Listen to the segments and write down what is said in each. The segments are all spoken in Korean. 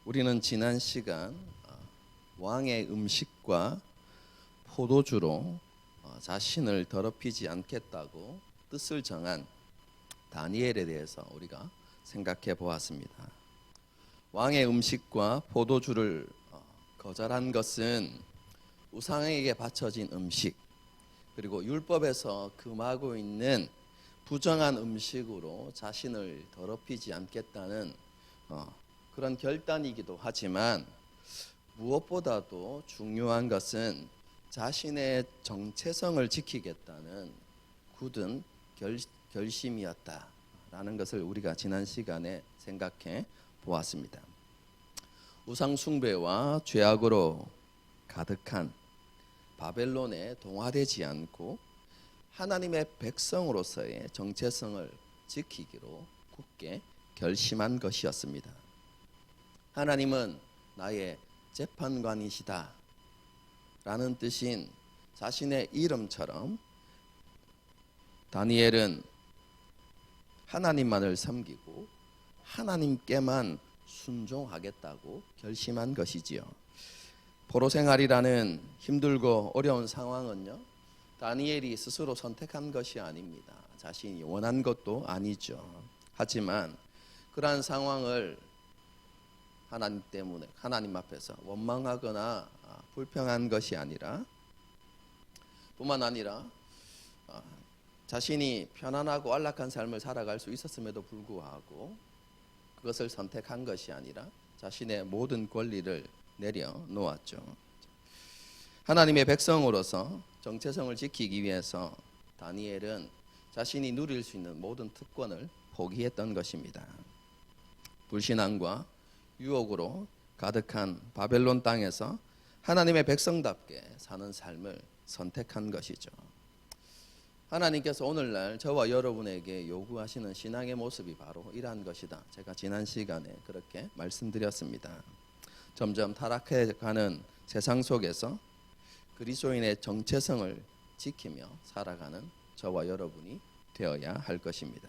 우리는 지난 시간 왕의 음식과 포도주로 자신을 더럽히지 않겠다고 뜻을 정한 다니엘에 대해서 우리가 생각해 보았습니다. 왕의 음식과 포도주를 거절한 것은 우상에게 바쳐진 음식, 그리고 율법에서 금하고 있는 부정한 음식으로 자신을 더럽히지 않겠다는 그런 결단이기도 하지만, 무엇보다도 중요한 것은 자신의 정체성을 지키겠다는 굳은 결심이었다라는 것을 우리가 지난 시간에 생각해 보았습니다. 우상 숭배와 죄악으로 가득한 바벨론에 동화되지 않고 하나님의 백성으로서의 정체성을 지키기로 굳게 결심한 것이었습니다. 하나님은 나의 재판관이시다 라는 뜻인 자신의 이름처럼 다니엘은 하나님만을 섬기고 하나님께만 순종하겠다고 결심한 것이지요. 포로 생활이라는 힘들고 어려운 상황은요, 다니엘이 스스로 선택한 것이 아닙니다. 자신이 원한 것도 아니죠. 하지만 그러한 상황을 하나님 때문에 하나님 앞에서 원망하거나 불평한 것이 아니라, 뿐만 아니라 자신이 편안하고 안락한 삶을 살아갈 수 있었음에도 불구하고 그것을 선택한 것이 아니라 자신의 모든 권리를 내려놓았죠. 하나님의 백성으로서 정체성을 지키기 위해서 다니엘은 자신이 누릴 수 있는 모든 특권을 포기했던 것입니다. 불신앙과 유혹으로 가득한 바벨론 땅에서 하나님의 백성답게 사는 삶을 선택한 것이죠. 하나님께서 오늘날 저와 여러분에게 요구하시는 신앙의 모습이 바로 이러한 것이다. 제가 지난 시간에 그렇게 말씀드렸습니다. 점점 타락해가는 세상 속에서 그리스도인의 정체성을 지키며 살아가는 저와 여러분이 되어야 할 것입니다.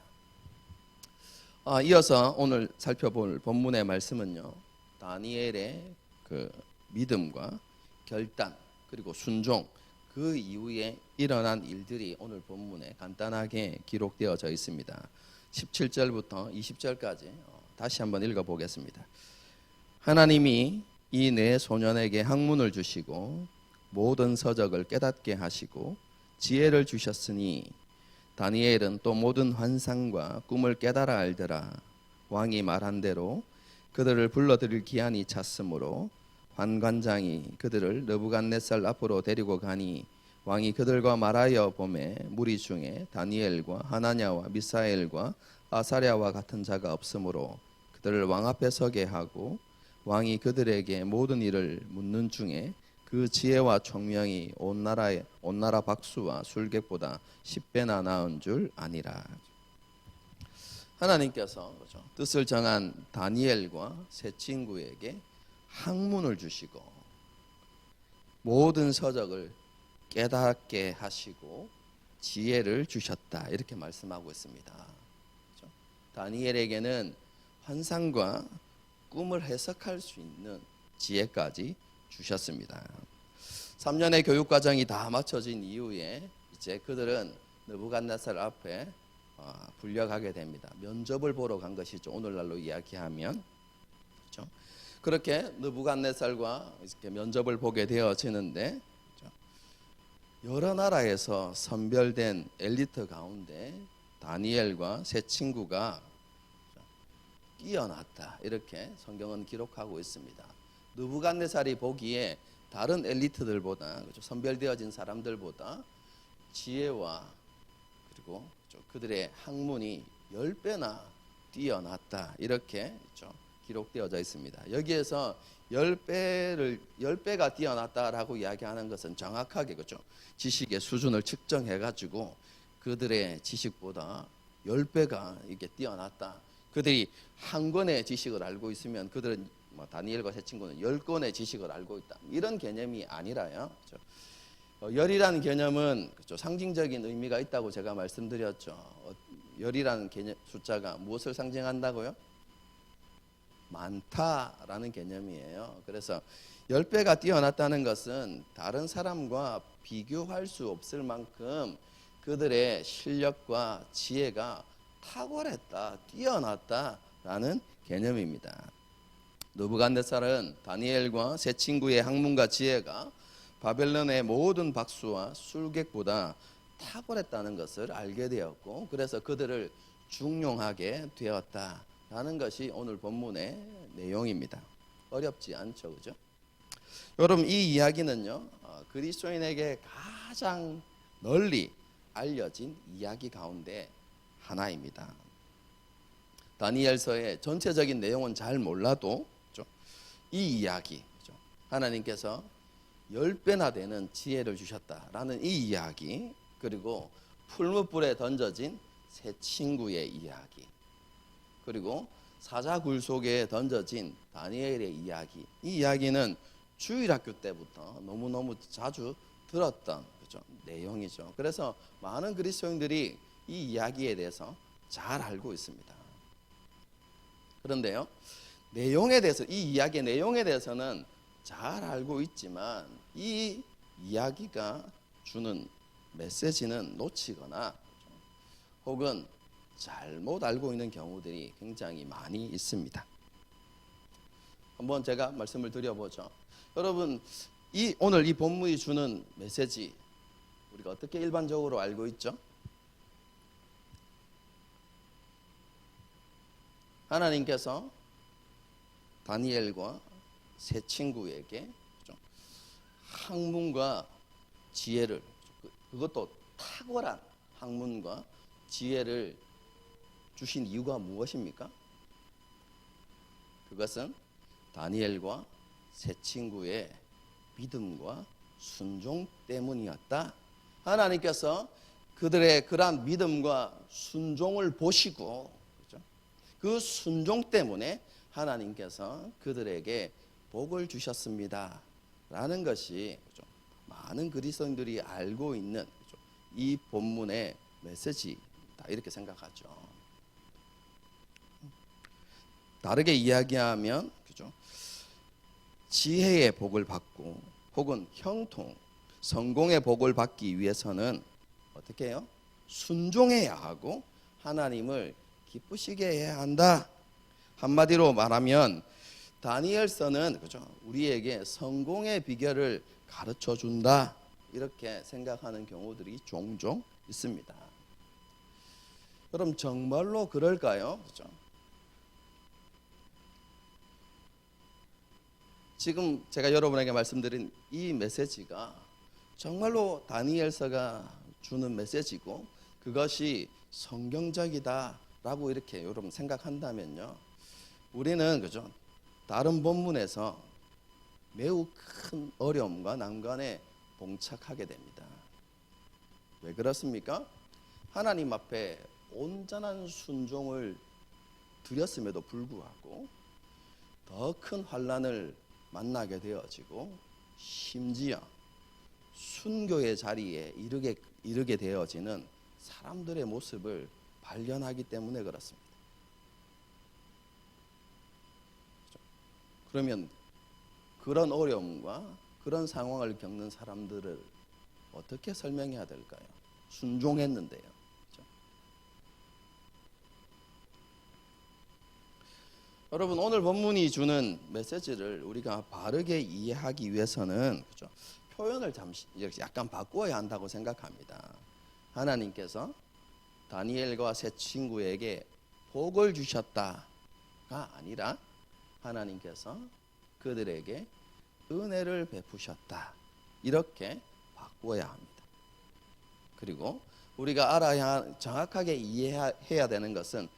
이어서 오늘 살펴볼 본문의 말씀은요, 다니엘의 그 믿음과 결단 그리고 순종, 그 이후에 일어난 일들이 오늘 본문에 간단하게 기록되어져 있습니다. 17절부터 20절까지 다시 한번 읽어보겠습니다. 하나님이 이 네 소년에게 학문을 주시고 모든 서적을 깨닫게 하시고 지혜를 주셨으니 다니엘은 또 모든 환상과 꿈을 깨달아 알더라. 왕이 말한 대로 그들을 불러들일 기한이 찼으므로 관관장이 그들을 느부갓네살 앞으로 데리고 가니, 왕이 그들과 말하여 보매 무리 중에 다니엘과 하나냐와 미사엘과 아사랴와 같은 자가 없으므로 그들을 왕 앞에 서게 하고, 왕이 그들에게 모든 일을 묻는 중에 그 지혜와 총명이 온 나라 박수와 술객보다 10배나 나은 줄 아니라. 하나님께서 뜻을 정한 다니엘과 세 친구에게 학문을 주시고 모든 서적을 깨닫게 하시고 지혜를 주셨다, 이렇게 말씀하고 있습니다. 다니엘에게는 환상과 꿈을 해석할 수 있는 지혜까지 주셨습니다. 3년의 교육 과정이 다 마쳐진 이후에 이제 그들은 느부갓네살 앞에 불려가게 됩니다. 면접을 보러 간 것이죠. 오늘날로 이야기하면. 그렇죠? 그렇게 느부갓네살과 이렇게 면접을 보게 되어지는데, 그렇죠? 여러 나라에서 선별된 엘리트 가운데 다니엘과 세 친구가 뛰어났다, 이렇게 성경은 기록하고 있습니다. 느부갓네살이 보기에 다른 엘리트들보다, 그렇죠? 선별되어진 사람들보다 지혜와 그리고 그들의 학문이 10배나 뛰어났다, 이렇게 그렇죠? 기록되어져 있습니다. 여기에서 10배가 뛰어났다라고 이야기하는 것은 정확하게 그렇죠? 지식의 수준을 측정해 가지고 그들의 지식보다 10배가 이게 뛰어났다. 그들이 한 권의 지식을 알고 있으면 그들은 다니엘과 세 친구는 10권의 지식을 알고 있다, 이런 개념이 아니라요. 그렇죠? 열이라는 개념은 그렇죠? 상징적인 의미가 있다고 제가 말씀드렸죠. 열이라는 개념, 숫자가 무엇을 상징한다고요? 많다라는 개념이에요. 그래서 10배가 뛰어났다는 것은 다른 사람과 비교할 수 없을 만큼 그들의 실력과 지혜가 탁월했다, 뛰어났다라는 개념입니다. 느부갓네살은 다니엘과 세 친구의 학문과 지혜가 바벨론의 모든 박수와 술객보다 탁월했다는 것을 알게 되었고, 그래서 그들을 중용하게 되었다라는 것이 오늘 본문의 내용입니다. 어렵지 않죠, 그죠? 여러분, 이 이야기는요, 그리스도인에게 가장 널리 알려진 이야기 가운데 하나입니다. 다니엘서의 전체적인 내용은 잘 몰라도 이 이야기, 하나님께서 10배나 되는 지혜를 주셨다라는 이 이야기, 그리고 풀무불에 던져진 세 친구의 이야기, 그리고 사자굴 속에 던져진 다니엘의 이야기, 이 이야기는 주일학교 때부터 너무너무 자주 들었던 내용이죠. 그래서 많은 그리스도인들이 이 이야기에 대해서 잘 알고 있습니다. 그런데요, 내용에 대해서, 이 이야기의 내용에 대해서는 잘 알고 있지만 이 이야기가 주는 메시지는 놓치거나 혹은 잘못 알고 있는 경우들이 굉장히 많이 있습니다. 한번 제가 말씀을 드려보죠. 여러분, 오늘 이 본문이 주는 메시지, 우리가 어떻게 일반적으로 알고 있죠? 하나님께서 다니엘과 세 친구에게 학문과 지혜를, 그것도 탁월한 학문과 지혜를 주신 이유가 무엇입니까? 그것은 다니엘과 세 친구의 믿음과 순종 때문이었다. 하나님께서 그들의 그러한 믿음과 순종을 보시고, 그 순종 때문에 하나님께서 그들에게 복을 주셨습니다 라는 것이 많은 그리스도인들이 알고 있는 이 본문의 메시지다, 이렇게 생각하죠. 다르게 이야기하면 지혜의 복을 받고 혹은 형통, 성공의 복을 받기 위해서는 어떻게 해요? 순종해야 하고 하나님을 기쁘시게 해야 한다. 한마디로 말하면 다니엘서는 우리에게 성공의 비결을 가르쳐 준다, 이렇게 생각하는 경우들이 종종 있습니다. 그럼 정말로 그럴까요? 지금 제가 여러분에게 말씀드린 이 메시지가 정말로 다니엘서가 주는 메시지고 그것이 성경적이다라고 이렇게 여러분 생각한다면요, 우리는 다른 본문에서 매우 큰 어려움과 난관에 봉착하게 됩니다. 왜 그렇습니까? 하나님 앞에 온전한 순종을 드렸음에도 불구하고 더 큰 환난을 만나게 되어지고, 심지어 순교의 자리에 이르게 되어지는 사람들의 모습을 발견하기 때문에 그렇습니다. 그러면 그런 어려움과 그런 상황을 겪는 사람들을 어떻게 설명해야 될까요? 순종했는데요. 여러분, 오늘 본문이 주는 메시지를 우리가 바르게 이해하기 위해서는 표현을 잠시 약간 바꾸어야 한다고 생각합니다. 하나님께서 다니엘과 세 친구에게 복을 주셨다가 아니라 하나님께서 그들에게 은혜를 베푸셨다, 이렇게 바꾸어야 합니다. 그리고 우리가 정확하게 이해해야 되는 것은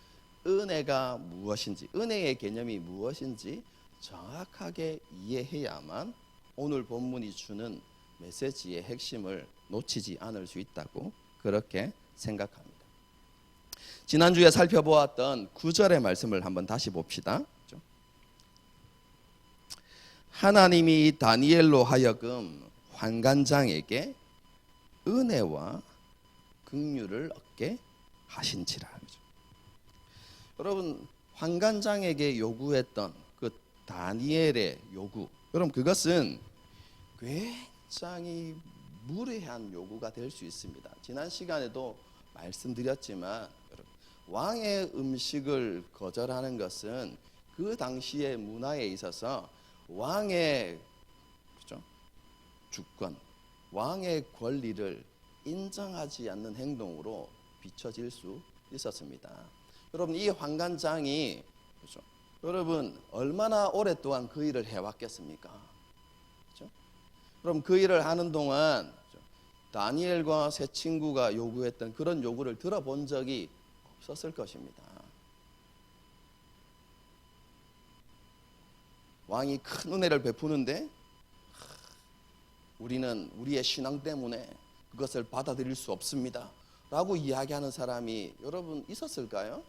은혜가 무엇인지, 은혜의 개념이 무엇인지 정확하게 이해해야만 오늘 본문이 주는 메시지의 핵심을 놓치지 않을 수 있다고 그렇게 생각합니다. 지난주에 살펴보았던 9절의 말씀을 한번 다시 봅시다. 하나님이 다니엘로 하여금 환관장에게 은혜와 긍휼을 얻게 하신지라. 여러분, 환관장에게 요구했던 그 다니엘의 요구, 여러분 그것은 굉장히 무례한 요구가 될 수 있습니다. 지난 시간에도 말씀드렸지만 왕의 음식을 거절하는 것은 그 당시의 문화에 있어서 왕의 그렇죠? 주권, 왕의 권리를 인정하지 않는 행동으로 비춰질 수 있었습니다. 여러분 이 환관장이 그렇죠? 여러분 얼마나 오랫동안 그 일을 해왔겠습니까? 그렇죠? 그럼 그 일을 하는 동안 다니엘과 세 친구가 요구했던 그런 요구를 들어본 적이 없었을 것입니다. 왕이 큰 은혜를 베푸는데 우리는 우리의 신앙 때문에 그것을 받아들일 수 없습니다 라고 이야기하는 사람이 여러분 있었을까요?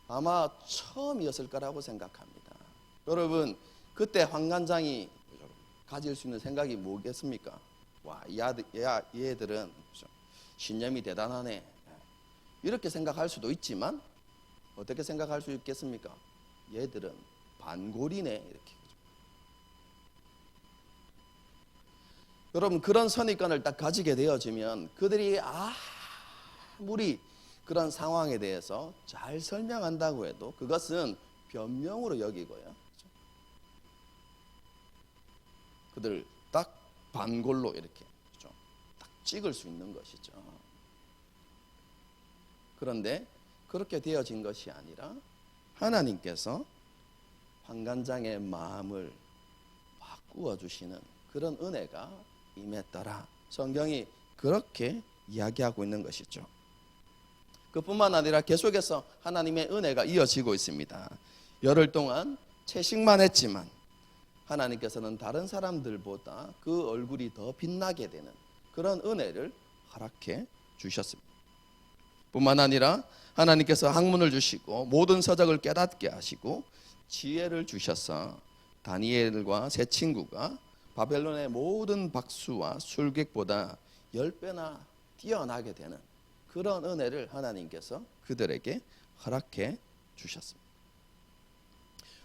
아마 처음이었을 거라고 생각합니다. 여러분 그때 환관장이 가질 수 있는 생각이 뭐겠습니까? 와, 이 애들은 신념이 대단하네 이렇게 생각할 수도 있지만 어떻게 생각할 수 있겠습니까? 얘들은 반골이네 이렇게. 여러분 그런 선입관을 딱 가지게 되어지면 그들이 아무리 그런 상황에 대해서 잘 설명한다고 해도 그것은 변명으로 여기고요. 그들 딱 반골로 이렇게 딱 찍을 수 있는 것이죠. 그런데 그렇게 되어진 것이 아니라 하나님께서 환관장의 마음을 바꾸어 주시는 그런 은혜가 임했더라. 성경이 그렇게 이야기하고 있는 것이죠. 그뿐만 아니라 계속해서 하나님의 은혜가 이어지고 있습니다. 열흘 동안 채식만 했지만 하나님께서는 다른 사람들보다 그 얼굴이 더 빛나게 되는 그런 은혜를 허락해 주셨습니다. 뿐만 아니라 하나님께서 학문을 주시고 모든 서적을 깨닫게 하시고 지혜를 주셔서 다니엘과 세 친구가 바벨론의 모든 박수와 술객보다 10배나 뛰어나게 되는 그런 은혜를 하나님께서 그들에게 허락해 주셨습니다.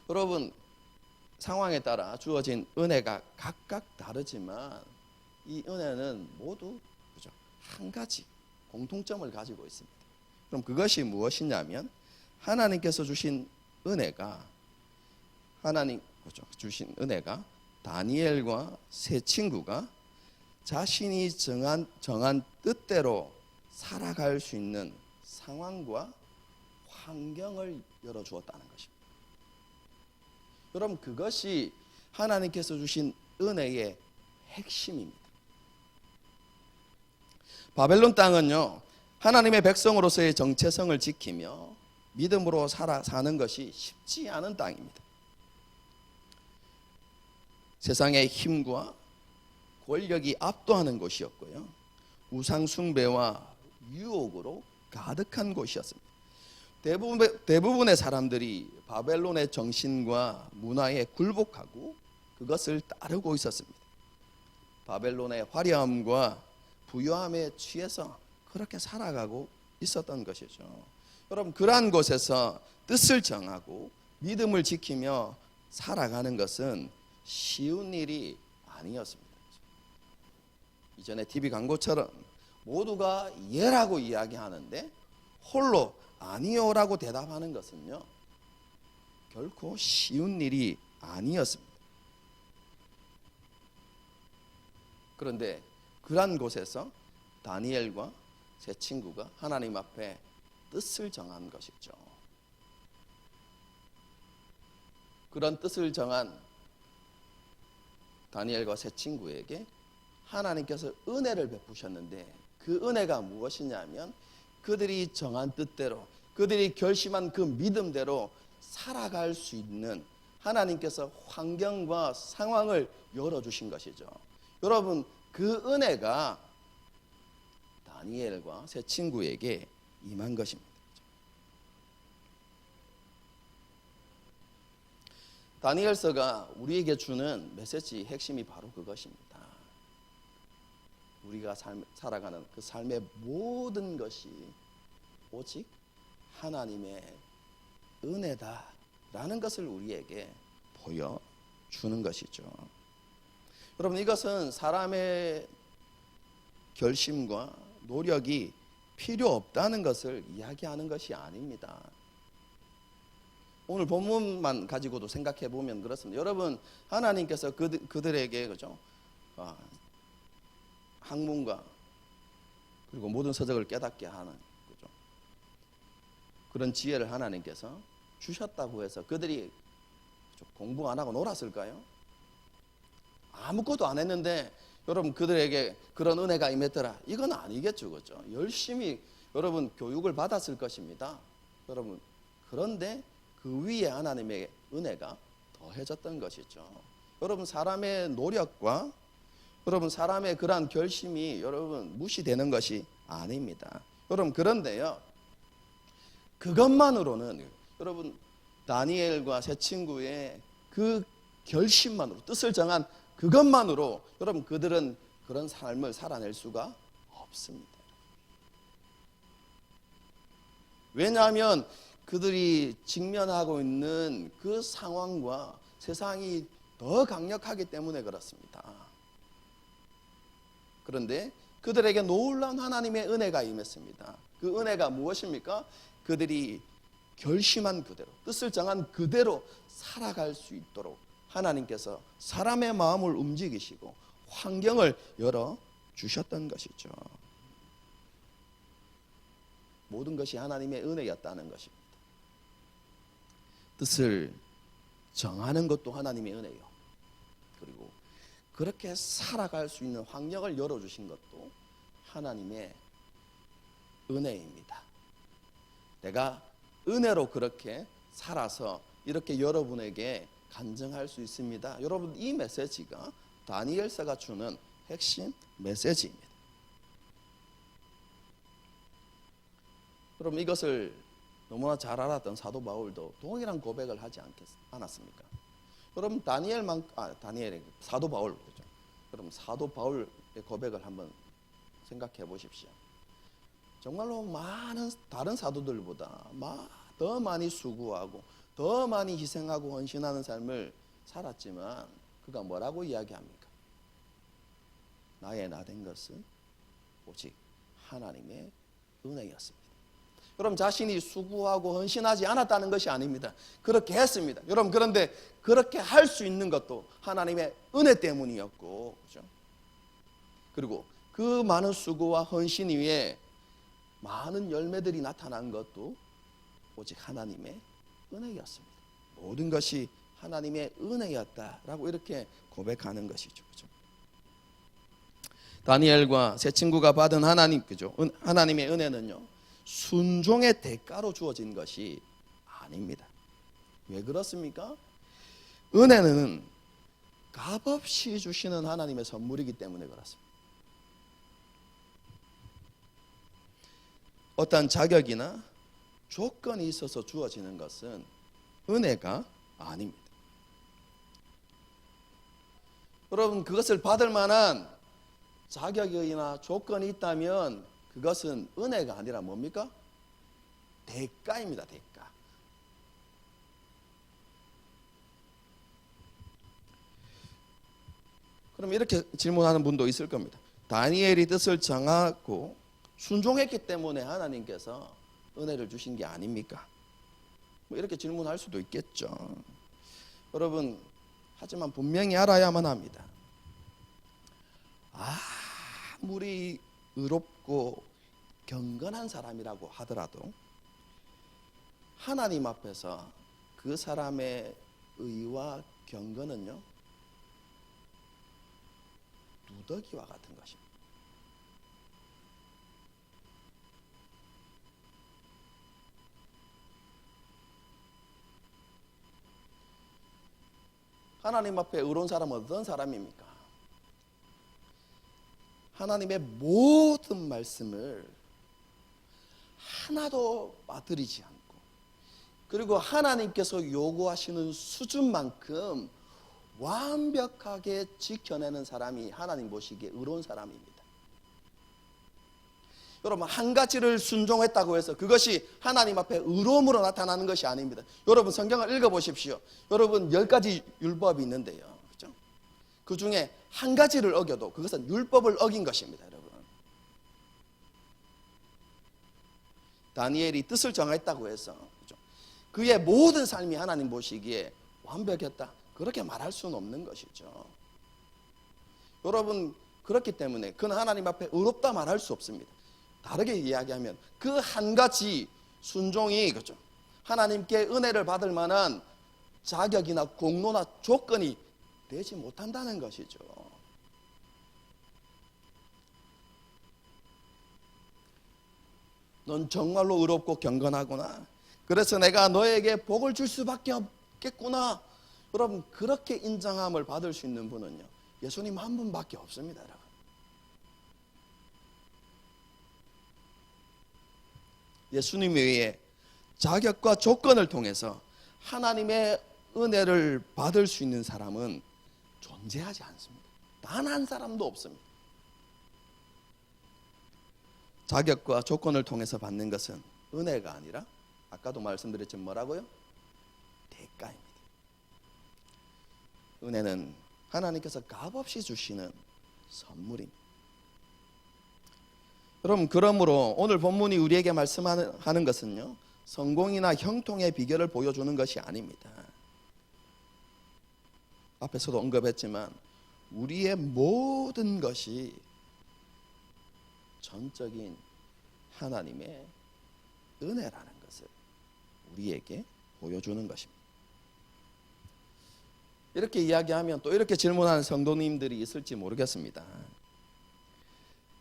여러분 상황에 따라 주어진 은혜가 각각 다르지만 이 은혜는 모두 그죠? 한 가지 공통점을 가지고 있습니다. 그럼 그것이 무엇이냐면 하나님께서 주신 은혜가 주신 은혜가 다니엘과 세 친구가 자신이 정한 뜻대로 살아갈 수 있는 상황과 환경을 열어주었다는 것입니다. 여러분 그것이 하나님께서 주신 은혜의 핵심입니다. 바벨론 땅은요 하나님의 백성으로서의 정체성을 지키며 믿음으로 사는 것이 쉽지 않은 땅입니다. 세상의 힘과 권력이 압도하는 곳이었고요. 우상 숭배와 유혹으로 가득한 곳이었습니다. 대부분의 사람들이 바벨론의 정신과 문화에 굴복하고 그것을 따르고 있었습니다. 바벨론의 화려함과 부유함에 취해서 그렇게 살아가고 있었던 것이죠. 여러분 그러한 곳에서 뜻을 정하고 믿음을 지키며 살아가는 것은 쉬운 일이 아니었습니다. 이전에 TV 광고처럼 모두가 예라고 이야기하는데 홀로 아니요라고 대답하는 것은요 결코 쉬운 일이 아니었습니다. 그런데 그러한 곳에서 다니엘과 세 친구가 하나님 앞에 뜻을 정한 것이죠. 그런 뜻을 정한 다니엘과 세 친구에게 하나님께서 은혜를 베푸셨는데 그 은혜가 무엇이냐면 그들이 정한 뜻대로 그들이 결심한 그 믿음대로 살아갈 수 있는 하나님께서 환경과 상황을 열어주신 것이죠. 여러분 그 은혜가 다니엘과 세 친구에게 임한 것입니다. 다니엘서가 우리에게 주는 메시지 핵심이 바로 그것입니다. 우리가 살아가는 그 삶의 모든 것이 오직 하나님의 은혜다라는 것을 우리에게 보여주는 것이죠. 여러분, 이것은 사람의 결심과 노력이 필요 없다는 것을 이야기하는 것이 아닙니다. 오늘 본문만 가지고도 생각해 보면 그렇습니다. 여러분, 하나님께서 그들에게 그죠? 학문과 그리고 모든 서적을 깨닫게 하는 그죠? 그런 지혜를 하나님께서 주셨다고 해서 그들이 공부 안 하고 놀았을까요? 아무것도 안 했는데 여러분 그들에게 그런 은혜가 임했더라. 이건 아니겠죠, 그죠? 열심히 여러분 교육을 받았을 것입니다. 여러분, 그런데 그 위에 하나님의 은혜가 더해졌던 것이죠. 여러분, 사람의 노력과 여러분 사람의 그러한 결심이 여러분 무시되는 것이 아닙니다. 여러분, 그런데요, 그것만으로는 여러분 다니엘과 세 친구의 그 결심만으로, 뜻을 정한 그것만으로 여러분 그들은 그런 삶을 살아낼 수가 없습니다. 왜냐하면 그들이 직면하고 있는 그 상황과 세상이 더 강력하기 때문에 그렇습니다. 그런데 그들에게 놀라운 하나님의 은혜가 임했습니다. 그 은혜가 무엇입니까? 그들이 결심한 그대로, 뜻을 정한 그대로 살아갈 수 있도록 하나님께서 사람의 마음을 움직이시고 환경을 열어주셨던 것이죠. 모든 것이 하나님의 은혜였다는 것입니다. 뜻을 정하는 것도 하나님의 은혜요. 그리고 그렇게 살아갈 수 있는 환경을 열어주신 것도 하나님의 은혜입니다. 내가 은혜로 그렇게 살아서 이렇게 여러분에게 간증할 수 있습니다. 여러분, 이 메시지가 다니엘서가 주는 핵심 메시지입니다. 그럼 이것을 너무나 잘 알았던 사도 바울도 동일한 고백을 하지 않았습니까? 여러분, 다니엘의 사도 바울, 그렇죠? 그럼 사도 바울의 고백을 한번 생각해 보십시오. 정말로 많은 다른 사도들보다 더 많이 수고하고 더 많이 희생하고 헌신하는 삶을 살았지만 그가 뭐라고 이야기합니까? 나의 나된 것은 오직 하나님의 은혜였습니다. 여러분, 자신이 수고하고 헌신하지 않았다는 것이 아닙니다. 그렇게 했습니다. 여러분, 그런데 그렇게 할 수 있는 것도 하나님의 은혜 때문이었고, 그렇죠? 그리고 그 많은 수고와 헌신 위에 많은 열매들이 나타난 것도 오직 하나님의 은혜였습니다. 모든 것이 하나님의 은혜였다라고 이렇게 고백하는 것이죠. 그렇죠? 다니엘과 세 친구가 받은 하나님의 은혜는요, 순종의 대가로 주어진 것이 아닙니다. 왜 그렇습니까? 은혜는 값없이 주시는 하나님의 선물이기 때문에 그렇습니다. 어떤 자격이나 조건이 있어서 주어지는 것은 은혜가 아닙니다. 여러분, 그것을 받을 만한 자격이나 조건이 있다면 그것은 은혜가 아니라 뭡니까? 대가입니다. 대가. 그럼 이렇게 질문하는 분도 있을 겁니다. 다니엘이 뜻을 정하고 순종했기 때문에 하나님께서 은혜를 주신 게 아닙니까? 뭐 이렇게 질문할 수도 있겠죠. 여러분, 하지만 분명히 알아야만 합니다. 아무리 의롭고 경건한 사람이라고 하더라도 하나님 앞에서 그 사람의 의와 경건은요, 누더기와 같은 것입니다. 하나님 앞에 의로운 사람은 어떤 사람입니까? 하나님의 모든 말씀을 하나도 빠뜨리지 않고, 그리고 하나님께서 요구하시는 수준만큼 완벽하게 지켜내는 사람이 하나님 보시기에 의로운 사람입니다. 여러분, 한 가지를 순종했다고 해서 그것이 하나님 앞에 의로움으로 나타나는 것이 아닙니다. 여러분, 성경을 읽어보십시오. 여러분, 10가지 율법이 있는데요, 그렇죠? 그 중에 한 가지를 어겨도 그것은 율법을 어긴 것입니다. 여러분, 다니엘이 뜻을 정했다고 해서, 그렇죠? 그의 모든 삶이 하나님 보시기에 완벽했다, 그렇게 말할 수는 없는 것이죠. 여러분, 그렇기 때문에 그는 하나님 앞에 의롭다 말할 수 없습니다. 다르게 이야기하면 그 한 가지 순종이, 그렇죠, 하나님께 은혜를 받을 만한 자격이나 공로나 조건이 되지 못한다는 것이죠. 넌 정말로 의롭고 경건하구나, 그래서 내가 너에게 복을 줄 수밖에 없겠구나. 여러분, 그렇게 인정함을 받을 수 있는 분은요, 예수님 한 분밖에 없습니다. 여러분, 예수님 외에 자격과 조건을 통해서 하나님의 은혜를 받을 수 있는 사람은 존재하지 않습니다. 단 한 사람도 없습니다. 자격과 조건을 통해서 받는 것은 은혜가 아니라, 아까도 말씀드렸지만 뭐라고요? 대가입니다. 은혜는 하나님께서 값없이 주시는 선물입니다. 여러분, 그러므로 오늘 본문이 우리에게 말씀하는 것은요, 성공이나 형통의 비결을 보여주는 것이 아닙니다. 앞에서도 언급했지만 우리의 모든 것이 전적인 하나님의 은혜라는 것을 우리에게 보여주는 것입니다. 이렇게 이야기하면 또 이렇게 질문하는 성도님들이 있을지 모르겠습니다.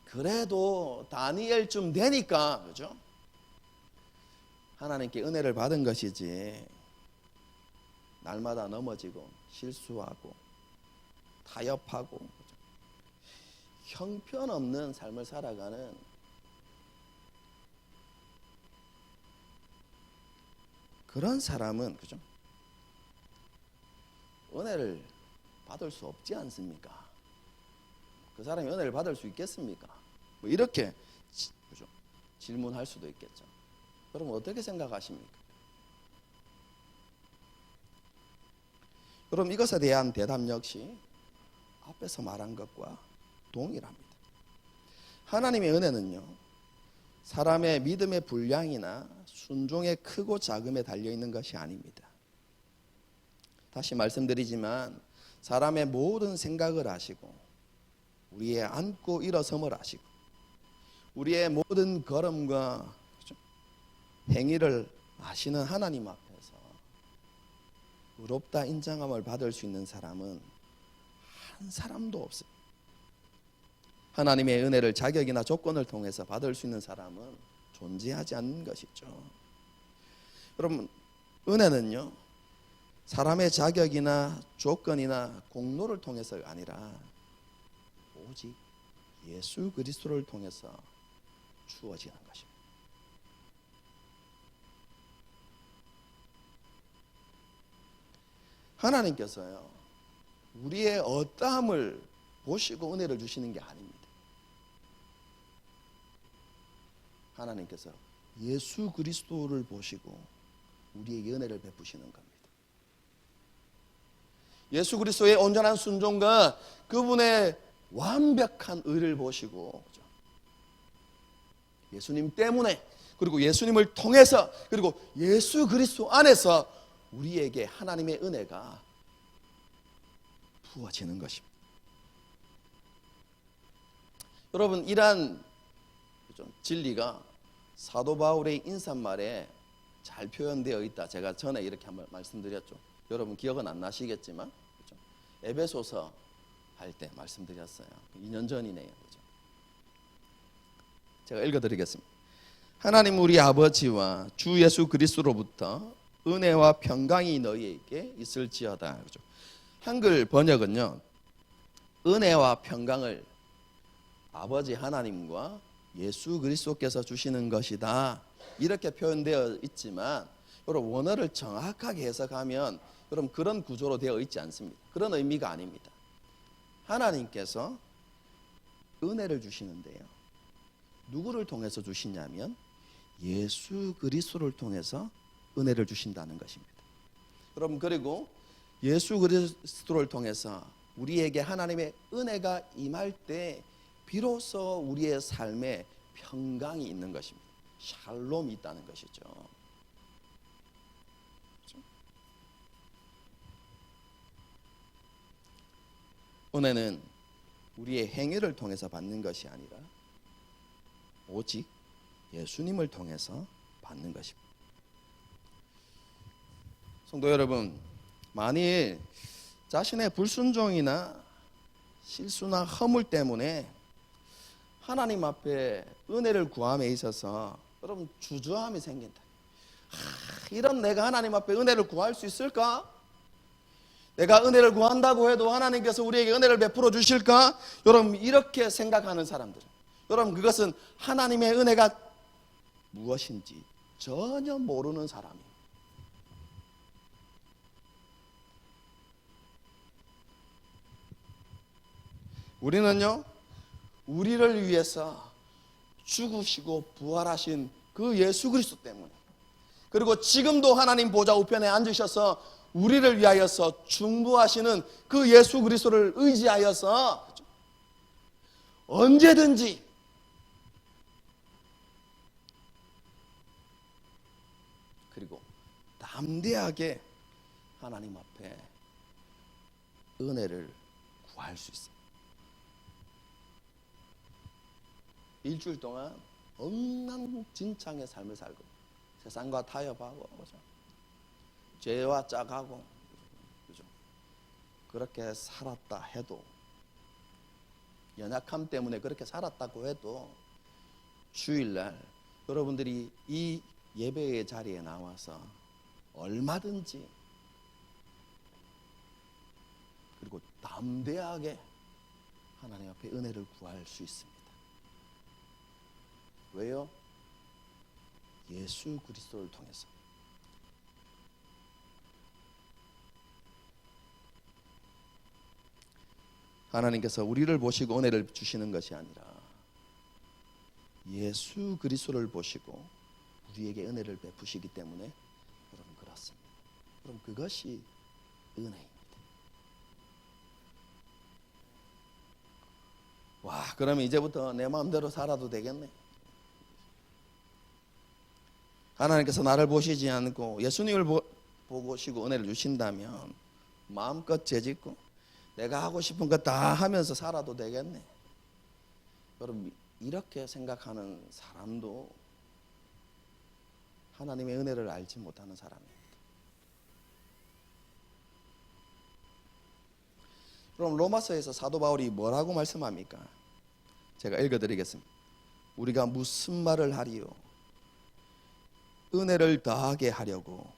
그래도 다니엘쯤 되니까, 그죠? 하나님께 은혜를 받은 것이지, 날마다 넘어지고 실수하고 타협하고, 그죠? 형편없는 삶을 살아가는 그런 사람은, 그죠? 은혜를 받을 수 없지 않습니까? 그 사람이 은혜를 받을 수 있겠습니까? 뭐 이렇게, 그죠? 질문할 수도 있겠죠. 여러분, 어떻게 생각하십니까? 여러분, 이것에 대한 대답 역시 앞에서 말한 것과 동일합니다. 하나님의 은혜는요, 사람의 믿음의 분량이나 순종의 크고 작음에 달려있는 것이 아닙니다. 다시 말씀드리지만 사람의 모든 생각을 아시고 우리의 앉고 일어섬을 아시고 우리의 모든 걸음과 행위를 아시는 하나님 앞에서 의롭다 인정함을 받을 수 있는 사람은 한 사람도 없습니다. 하나님의 은혜를 자격이나 조건을 통해서 받을 수 있는 사람은 존재하지 않는 것이죠. 여러분, 은혜는요, 사람의 자격이나 조건이나 공로를 통해서가 아니라 오직 예수 그리스도를 통해서 주어지는 것입니다. 하나님께서요, 우리의 어떠함을 보시고 은혜를 주시는 게 아닙니다. 하나님께서 예수 그리스도를 보시고 우리에게 은혜를 베푸시는 겁니다. 예수 그리스도의 온전한 순종과 그분의 완벽한 의를 보시고, 예수님 때문에, 그리고 예수님을 통해서, 그리고 예수 그리스도 안에서 우리에게 하나님의 은혜가 부어지는 것입니다. 여러분, 이러한 진리가 사도 바울의 인사말에 잘 표현되어 있다. 제가 전에 이렇게 한번 말씀드렸죠. 여러분 기억은 안 나시겠지만, 그렇죠? 에베소서 할 때 말씀드렸어요. 2년 전이네요. 그렇죠? 제가 읽어드리겠습니다. 하나님 우리 아버지와 주 예수 그리스도로부터 은혜와 평강이 너희에게 있을지어다. 그렇죠? 한글 번역은요, 은혜와 평강을 아버지 하나님과 예수 그리스도께서 주시는 것이다, 이렇게 표현되어 있지만, 여러분 원어를 정확하게 해석하면 여러분 그런 구조로 되어 있지 않습니다. 그런 의미가 아닙니다. 하나님께서 은혜를 주시는데요, 누구를 통해서 주시냐면 예수 그리스도를 통해서 은혜를 주신다는 것입니다. 여러분, 그리고 예수 그리스도를 통해서 우리에게 하나님의 은혜가 임할 때 비로소 우리의 삶에 평강이 있는 것입니다. 샬롬이 있다는 것이죠. 그렇죠? 은혜는 우리의 행위를 통해서 받는 것이 아니라 오직 예수님을 통해서 받는 것입니다. 성도 여러분, 만일 자신의 불순종이나 실수나 허물 때문에 하나님 앞에 은혜를 구함에 있어서 여러분 주저함이 생긴다. 이런 내가 하나님 앞에 은혜를 구할 수 있을까? 내가 은혜를 구한다고 해도 하나님께서 우리에게 은혜를 베풀어 주실까? 여러분, 이렇게 생각하는 사람들, 여러분, 그것은 하나님의 은혜가 무엇인지 전혀 모르는 사람이에요. 우리는요, 우리를 위해서 죽으시고 부활하신 그 예수 그리스도 때문에, 그리고 지금도 하나님 보좌 우편에 앉으셔서 우리를 위하여서 중보하시는 그 예수 그리스도를 의지하여서 언제든지 그리고 담대하게 하나님 앞에 은혜를 구할 수 있습니다. 일주일 동안 엉망진창의 삶을 살고 세상과 타협하고, 그죠? 죄와 짝하고, 그죠? 그렇게 살았다 해도, 연약함 때문에 그렇게 살았다고 해도 주일날 여러분들이 이 예배의 자리에 나와서 얼마든지 그리고 담대하게 하나님 앞에 은혜를 구할 수 있습니다. 왜요? 예수 그리스도를 통해서. 하나님께서 우리를 보시고 은혜를 주시는 것이 아니라 예수 그리스도를 보시고 우리에게 은혜를 베푸시기 때문에 여러분 그렇습니다. 그럼 그것이 은혜입니다. 와, 그러면 이제부터 내 마음대로 살아도 되겠네. 하나님께서 나를 보시지 않고 예수님을 보시고 은혜를 주신다면 마음껏 죄짓고 내가 하고 싶은 것 다 하면서 살아도 되겠네. 여러분, 이렇게 생각하는 사람도 하나님의 은혜를 알지 못하는 사람입니다. 그럼 로마서에서 사도 바울이 뭐라고 말씀합니까? 제가 읽어드리겠습니다. 우리가 무슨 말을 하리요? 은혜를 더하게 하려고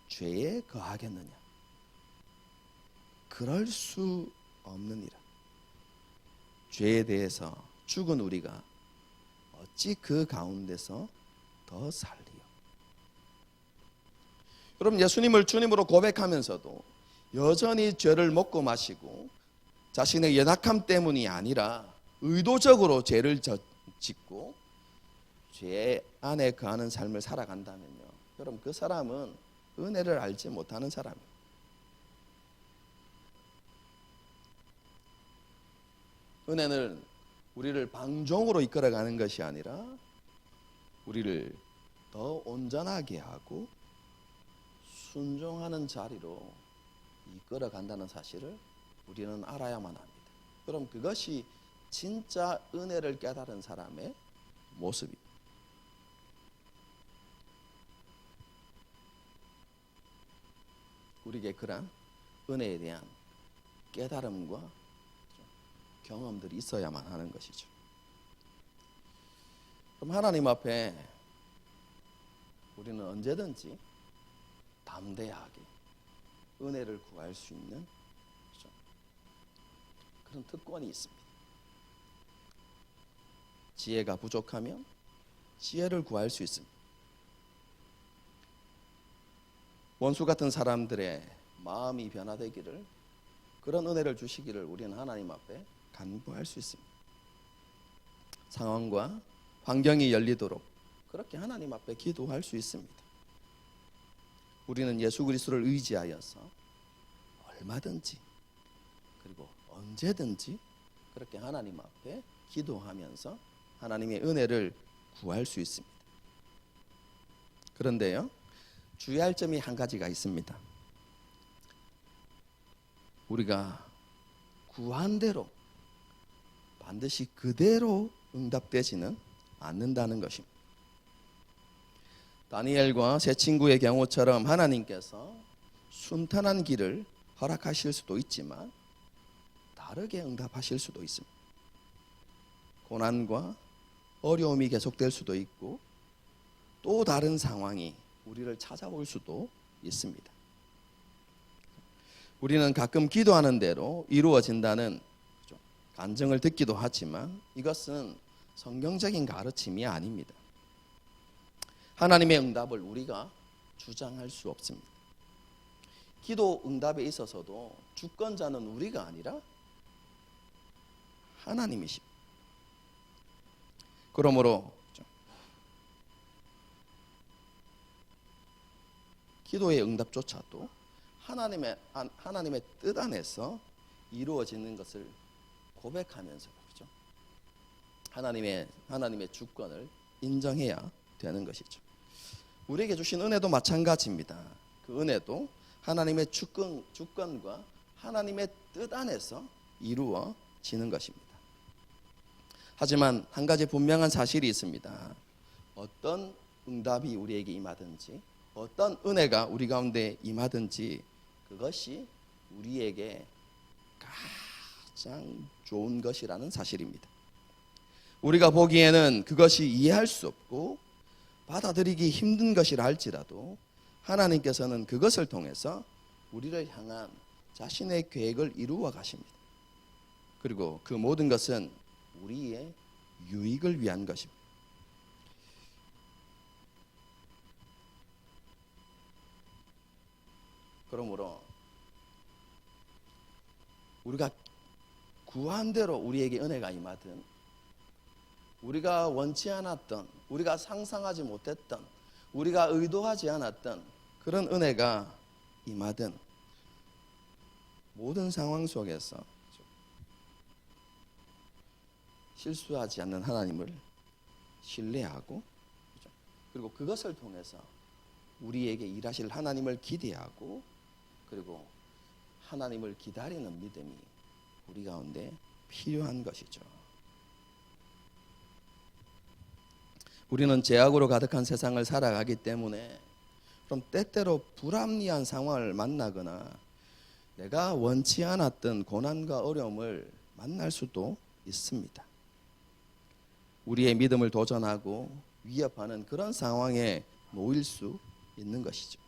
죄에 거하겠느냐? 그럴 수 없느니라. 죄에 대해서 죽은 우리가 어찌 그 가운데서 더 살리요? 여러분, 예수님을 주님으로 고백하면서도 여전히 죄를 먹고 마시고 자신의 연약함 때문이 아니라 의도적으로 죄를 짓고 죄 안에 거하는 삶을 살아간다면요, 여러분, 그 사람은 은혜를 알지 못하는 사람이에요. 은혜는 우리를 방종으로 이끌어가는 것이 아니라 우리를 더 온전하게 하고 순종하는 자리로 이끌어간다는 사실을 우리는 알아야만 합니다. 그럼 그것이 진짜 은혜를 깨달은 사람의 모습입니다. 우리에게 그런 은혜에 대한 깨달음과 경험들이 있어야만 하는 것이죠. 그럼 하나님 앞에 우리는 언제든지 담대하게 은혜를 구할 수 있는 그런 특권이 있습니다. 지혜가 부족하면 지혜를 구할 수 있습니다. 원수 같은 사람들의 마음이 변화되기를, 그런 은혜를 주시기를 우리는 하나님 앞에 간구할 수 있습니다. 상황과 환경이 열리도록 그렇게 하나님 앞에 기도할 수 있습니다. 우리는 예수 그리스도를 의지하여서 얼마든지 그리고 언제든지 그렇게 하나님 앞에 기도하면서 하나님의 은혜를 구할 수 있습니다. 그런데요, 주의할 점이 한 가지가 있습니다. 우리가 구한 대로 반드시 그대로 응답되지는 않는다는 것입니다. 다니엘과 세 친구의 경우처럼 하나님께서 순탄한 길을 허락하실 수도 있지만 다르게 응답하실 수도 있습니다. 고난과 어려움이 계속될 수도 있고 또 다른 상황이 우리를 찾아올 수도 있습니다. 우리는 가끔 기도하는 대로 이루어진다는 간증을 듣기도 하지만 이것은 성경적인 가르침이 아닙니다. 하나님의 응답을 우리가 주장할 수 없습니다. 기도 응답에 있어서도 주권자는 우리가 아니라 하나님이십니다. 그러므로 기도의 응답조차도 하나님의 뜻 안에서 이루어지는 것을 고백하면서 그렇죠? 하나님의 주권을 인정해야 되는 것이죠. 우리에게 주신 은혜도 마찬가지입니다. 그 은혜도 하나님의 주권과 하나님의 뜻 안에서 이루어지는 것입니다. 하지만 한 가지 분명한 사실이 있습니다. 어떤 응답이 우리에게 임하든지 어떤 은혜가 우리 가운데 임하든지 그것이 우리에게 가장 좋은 것이라는 사실입니다. 우리가 보기에는 그것이 이해할 수 없고 받아들이기 힘든 것이라 할지라도 하나님께서는 그것을 통해서 우리를 향한 자신의 계획을 이루어 가십니다. 그리고 그 모든 것은 우리의 유익을 위한 것입니다. 그러므로 우리가 구한 대로 우리에게 은혜가 임하든 우리가 원치 않았던, 우리가 상상하지 못했던, 우리가 의도하지 않았던 그런 은혜가 임하든 모든 상황 속에서 실수하지 않는 하나님을 신뢰하고 그리고 그것을 통해서 우리에게 일하실 하나님을 기대하고 그리고 하나님을 기다리는 믿음이 우리 가운데 필요한 것이죠. 우리는 죄악으로 가득한 세상을 살아가기 때문에 그럼 때때로 불합리한 상황을 만나거나 내가 원치 않았던 고난과 어려움을 만날 수도 있습니다. 우리의 믿음을 도전하고 위협하는 그런 상황에 놓일 수 있는 것이죠.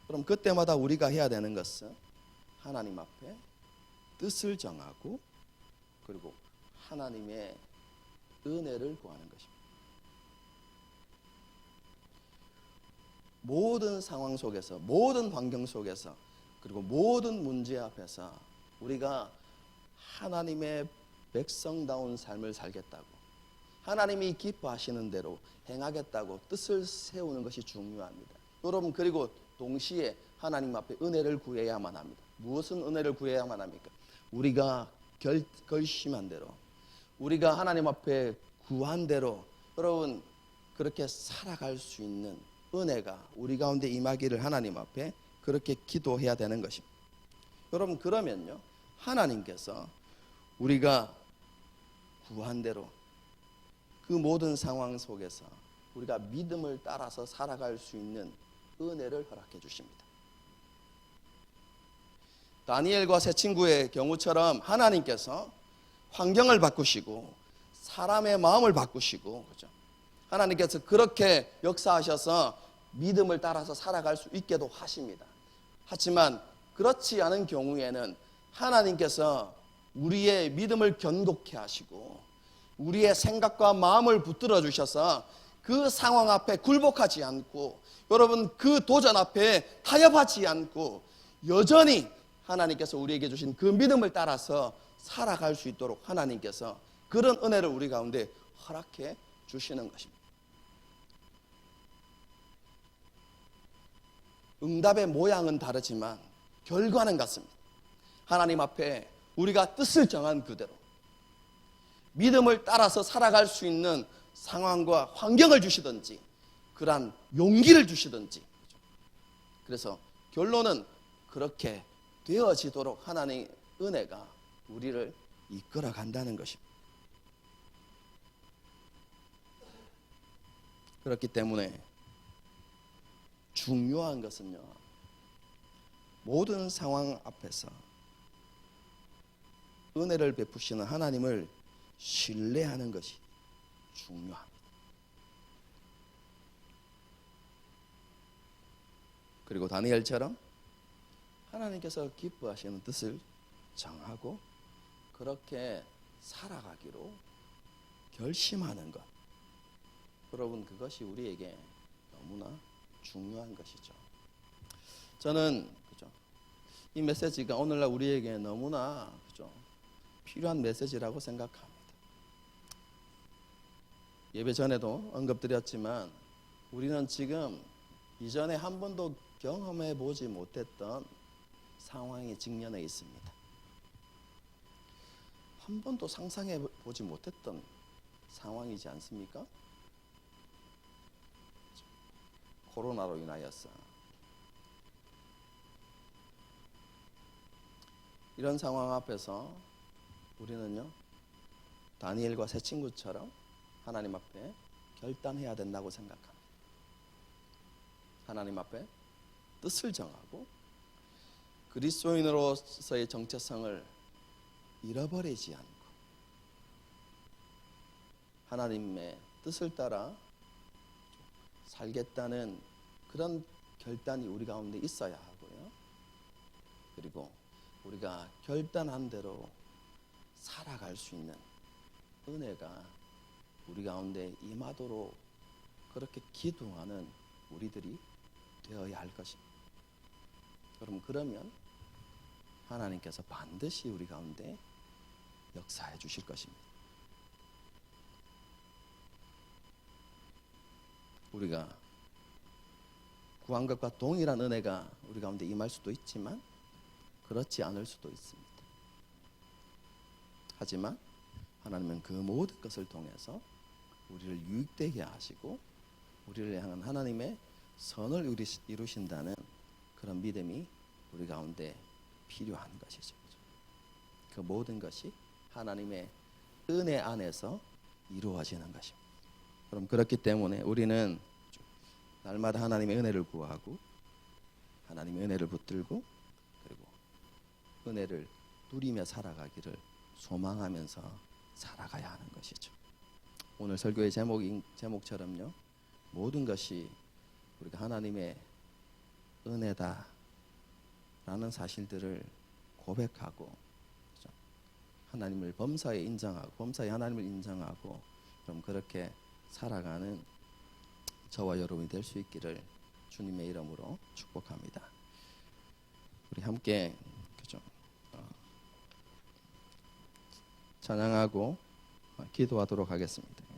그럼 그때마다 우리가 해야 되는 것은 하나님 앞에 뜻을 정하고 그리고 하나님의 은혜를 구하는 것입니다. 모든 상황 속에서, 모든 환경 속에서, 그리고 모든 문제 앞에서 우리가 하나님의 백성다운 삶을 살겠다고, 하나님이 기뻐하시는 대로 행하겠다고 뜻을 세우는 것이 중요합니다. 여러분, 그리고 동시에 하나님 앞에 은혜를 구해야만 합니다. 무엇은 은혜를 구해야만 합니까? 우리가 결심한 대로, 우리가 하나님 앞에 구한 대로 여러분 그렇게 살아갈 수 있는 은혜가 우리 가운데 임하기를 하나님 앞에 그렇게 기도해야 되는 것입니다. 여러분, 그러면요 하나님께서 우리가 구한 대로 그 모든 상황 속에서 우리가 믿음을 따라서 살아갈 수 있는 은혜를 허락해 주십니다. 다니엘과 세 친구의 경우처럼 하나님께서 환경을 바꾸시고 사람의 마음을 바꾸시고, 그렇죠? 하나님께서 그렇게 역사하셔서 믿음을 따라서 살아갈 수 있게도 하십니다. 하지만 그렇지 않은 경우에는 하나님께서 우리의 믿음을 견고케 하시고 우리의 생각과 마음을 붙들어 주셔서 그 상황 앞에 굴복하지 않고 여러분 그 도전 앞에 타협하지 않고 여전히 하나님께서 우리에게 주신 그 믿음을 따라서 살아갈 수 있도록 하나님께서 그런 은혜를 우리 가운데 허락해 주시는 것입니다. 응답의 모양은 다르지만 결과는 같습니다. 하나님 앞에 우리가 뜻을 정한 그대로 믿음을 따라서 살아갈 수 있는 상황과 환경을 주시든지 그러한 용기를 주시든지, 그래서 결론은 그렇게 되어지도록 하나님의 은혜가 우리를 이끌어 간다는 것입니다. 그렇기 때문에 중요한 것은요, 모든 상황 앞에서 은혜를 베푸시는 하나님을 신뢰하는 것이 중요합니다. 그리고 다니엘처럼 하나님께서 기뻐하시는 뜻을 정하고 그렇게 살아가기로 결심하는 것, 여러분, 그것이 우리에게 너무나 중요한 것이죠. 저는 이 메시지가 오늘날 우리에게 너무나 필요한 메시지라고 생각합니다. 예배 전에도 언급드렸지만 우리는 지금 이전에 한 번도 경험해 보지 못했던 상황에 직면해 있습니다. 한 번도 상상해 보지 못했던 상황이지 않습니까? 코로나로 인하여서 이런 상황 앞에서 우리는요, 다니엘과 세 친구처럼 하나님 앞에 결단해야 된다고 생각합니다. 하나님 앞에 뜻을 정하고 그리스도인으로서의 정체성을 잃어버리지 않고 하나님의 뜻을 따라 살겠다는 그런 결단이 우리 가운데 있어야 하고요. 그리고 우리가 결단한 대로 살아갈 수 있는 은혜가 우리 가운데 임하도록 그렇게 기도하는 우리들이 되어야 할 것입니다. 그러면 하나님께서 반드시 우리 가운데 역사해 주실 것입니다. 우리가 구한 것과 동일한 은혜가 우리 가운데 임할 수도 있지만 그렇지 않을 수도 있습니다. 하지만 하나님은 그 모든 것을 통해서 우리를 유익되게 하시고 우리를 향한 하나님의 선을 이루신다는 그런 믿음이 우리 가운데 필요한 것이죠. 그 모든 것이 하나님의 은혜 안에서 이루어지는 것입니다. 그럼 그렇기 때문에 우리는 날마다 하나님의 은혜를 구하고 하나님의 은혜를 붙들고 그리고 은혜를 누리며 살아가기를 소망하면서 살아가야 하는 것이죠. 오늘 설교의 제목처럼요, 모든 것이 우리가 하나님의 은혜다 라는 사실들을 고백하고 하나님을 범사에 인정하고 범사에 하나님을 인정하고 그럼 그렇게 살아가는 저와 여러분이 될 수 있기를 주님의 이름으로 축복합니다. 우리 함께 찬양하고 기도하도록 하겠습니다.